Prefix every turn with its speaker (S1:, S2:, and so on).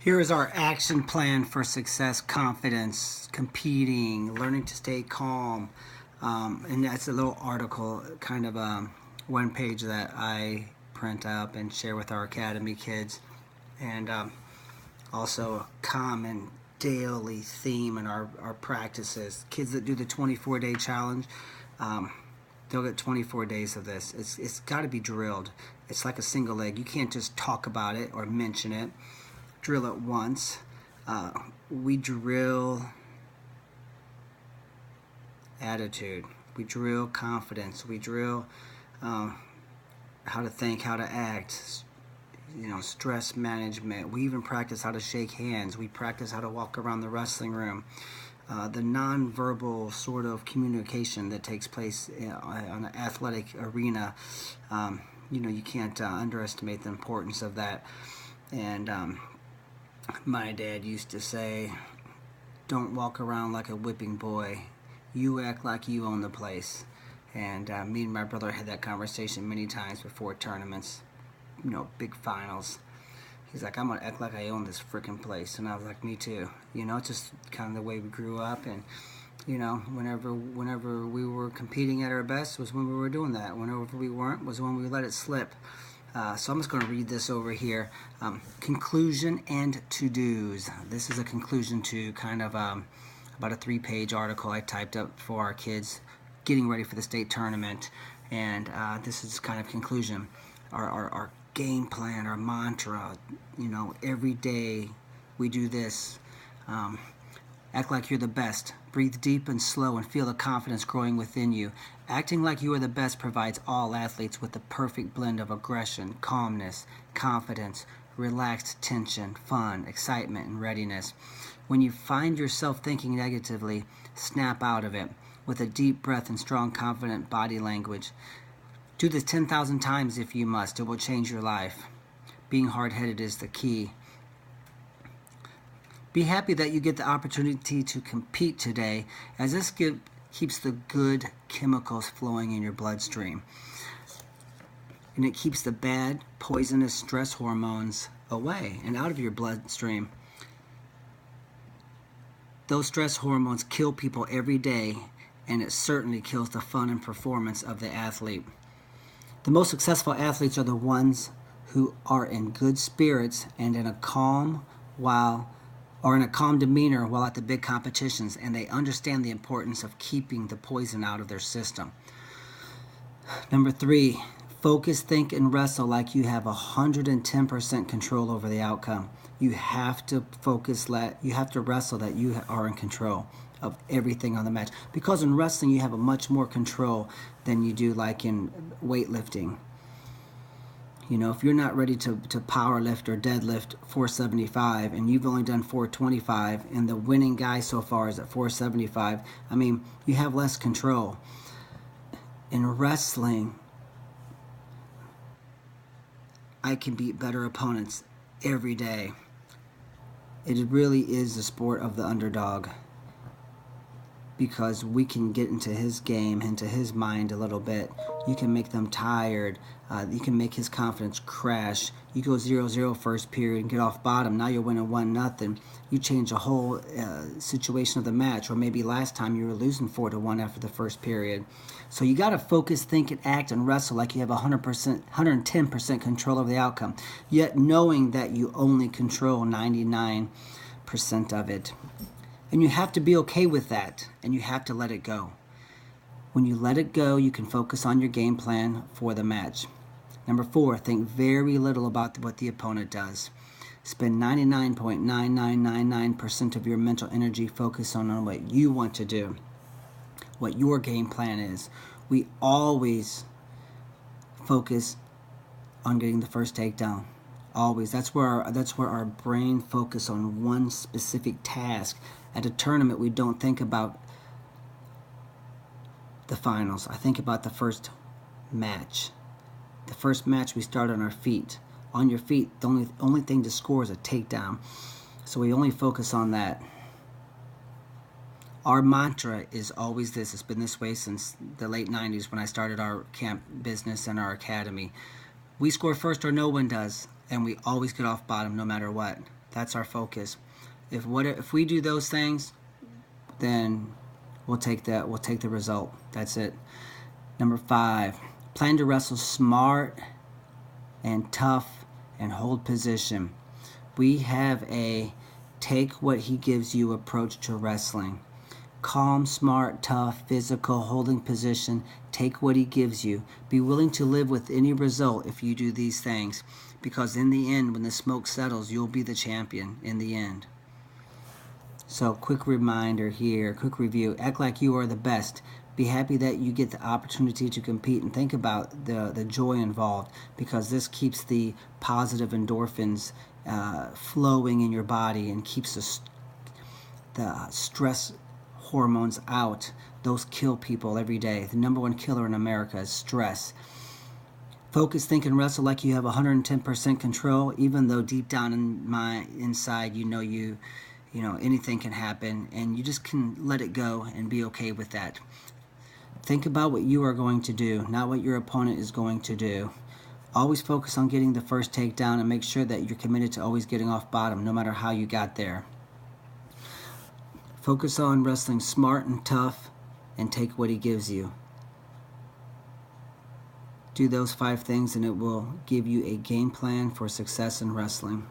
S1: Here is our action plan for success: confidence, competing, learning to stay calm. And that's a little article, kind of one page that I print up and share with our academy kids. And also a common daily theme in our practices. Kids that do the 24-day challenge, they'll get 24 days of this. It's got to be drilled. It's like a single leg. You can't just talk about it or mention it. Drill it once. We drill attitude. We drill confidence. We drill how to think, how to act. Stress management. We even practice how to shake hands. We practice how to walk around the wrestling room. The nonverbal sort of communication that takes place on an athletic arena. You can't underestimate the importance of that. And my dad used to say, don't walk around like a whipping boy. You act like you own the place. And me and my brother had that conversation many times before tournaments, big finals. He's like, I'm going to act like I own this freaking place. And I was like, me too. It's just kind of the way we grew up. And, whenever we were competing at our best was when we were doing that. Whenever we weren't was when we let it slip. So I'm just going to read this over here. Conclusion and to-dos. This is a conclusion to kind of about a 3-page article I typed up for our kids getting ready for the state tournament. And this is kind of conclusion. Our game plan, our mantra, every day we do this. Act like you're the best. Breathe deep and slow and feel the confidence growing within you. Acting like you are the best provides all athletes with the perfect blend of aggression, calmness, confidence, relaxed tension, fun, excitement, and readiness. When you find yourself thinking negatively, snap out of it with a deep breath and strong, confident body language. Do this 10,000 times if you must. It will change your life. Being hard-headed is the key. Be happy that you get the opportunity to compete today, as this keeps the good chemicals flowing in your bloodstream. And it keeps the bad, poisonous stress hormones away and out of your bloodstream. Those stress hormones kill people every day, and it certainly kills the fun and performance of the athlete. The most successful athletes are the ones who are in good spirits and in a calm demeanor while at the big competitions, and they understand the importance of keeping the poison out of their system. Number 3, focus, think, and wrestle like you have 110% control over the outcome. You have to focus, you have to wrestle that you are in control of everything on the match. Because in wrestling, you have a much more control than you do like in weightlifting. If you're not ready to power lift or deadlift 475 and you've only done 425 and the winning guy so far is at 475, you have less control. In wrestling, I can beat better opponents every day. It really is the sport of the underdog, because we can get into his game, into his mind a little bit. You can make them tired. You can make his confidence crash. You go 0-0 first period and get off bottom. Now you're winning 1-0. You change the whole situation of the match. Or maybe last time you were losing 4-1 after the first period. So you got to focus, think, and act and wrestle like you have 110% control over the outcome, yet knowing that you only control 99% of it. And you have to be okay with that, and you have to let it go. When you let it go, you can focus on your game plan for the match. Number 4, think very little about what the opponent does. Spend 99.9999% of your mental energy focused on what you want to do, what your game plan is. We always focus on getting the first takedown. Always. That's where our brain focus on one specific task. At a tournament, we don't think about the finals. I think about the first match. The first match, we start on our feet. On your feet, the only thing to score is a takedown. So we only focus on that. Our mantra is always this. It's been this way since the late 90s when I started our camp business and our academy. We score first or no one does, and we always get off bottom no matter what. That's our focus. If we do those things, then we'll take the result. That's it. Number 5, plan to wrestle smart and tough and hold position. We have a take what he gives you approach to wrestling. Calm, smart, tough, physical, holding position. Take what he gives you. Be willing to live with any result if you do these things, because in the end, when the smoke settles, you'll be the champion in the end. So quick reminder here, quick review. Act like you are the best. Be happy that you get the opportunity to compete, and think about the joy involved, because this keeps the positive endorphins flowing in your body and keeps the stress hormones out. Those kill people every day. The number one killer in America is stress. Focus, think, and wrestle like you have 110% control, even though deep down inside you know anything can happen, and you just can let it go and be okay with that. Think about what you are going to do, not what your opponent is going to do. Always focus on getting the first takedown, and make sure that you're committed to always getting off bottom, no matter how you got there. Focus on wrestling smart and tough, and take what he gives you. Do those 5 things, and it will give you a game plan for success in wrestling.